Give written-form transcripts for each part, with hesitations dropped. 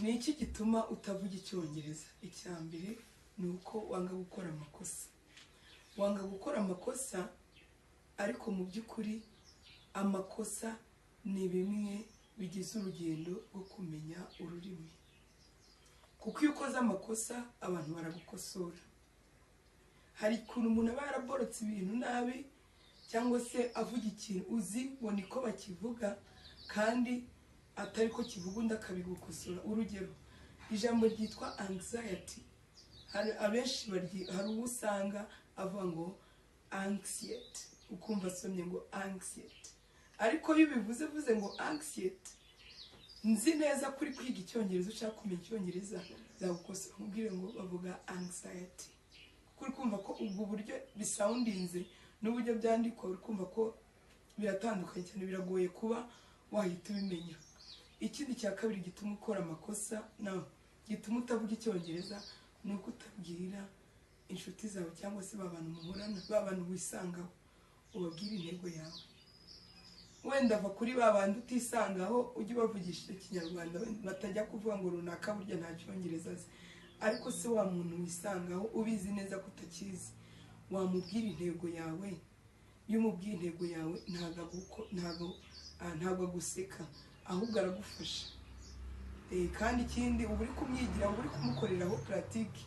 ni iki gituma utavuga icyongereza? Icyambere ni uko wanga gukora amakosa. Wanga gukora amakosa, ariko mu by'ukuri amakosa ni bimwe bigize urugendo rwo kumenya ururimi. Kuko iyo ukoze amakosa abantu baragukosora. Hari ukuntu umuntu aba yaraborotse ibintu nabi cyangwa se avuga ikintu uzi ngo niko bakivuga kandi atari ko kivuga undi akabigukosora. Urugero, ijambo ryitwa anxiety, hari abenshi hari usanga avuga ngo anxiety, ukumva asomye ngo anxiety, ariko iyo bivuze ngo anxiety, nzi neza kuri kwiga icyongereza ushaka kumenya icyongereza zagukosora nkubwire ngo bavuga anxiety. Kuri kumva ko ubwo buryo bisoundinze n'uburyo byandikwa uri kumva ko biratandukanye cyane, biragoye kuba wahita ubimenya. Ikindi cya kabiri gituma ukora amakosa gituma utavuga icyongereza ni uko utabwira inshuti zawe cyangwa se babantu muhorana, babantu wisangaho, ubabwira intego yawe. Wenda ava kuri babandi utisangaho ujye ubavugisha ikinyarwanda, batajya kuvuga ngo runaka burya nta cyongereza azi, ariko se wa muntu wisangaho ubizi neza ko utakizi, wamubwira intego yawe. Iyo umubwiye intego yawe ntabwo aguseka, ahubwo aragufasha. Kandi ikindi uba uri kumwigira, uba uri kumukoreraho pratique.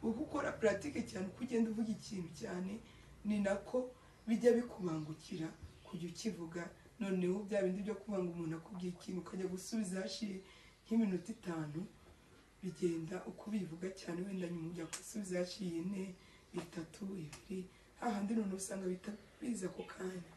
Uko ukora pratique cyane, uko ugenda uvuga ikintu cyane, ni nako bijya bikubangukira kujya ukivuga. Noneho bya bindi byo kuvuga ngo umuntu akubwiye ikintu ukajya gusubiza hashiye nk'iminota 5, bigenda uko bivuga cyane, wenda nyuma ujya gusubiza hashiye 4, 3, 2, hahandi none usanga biza ku kanya.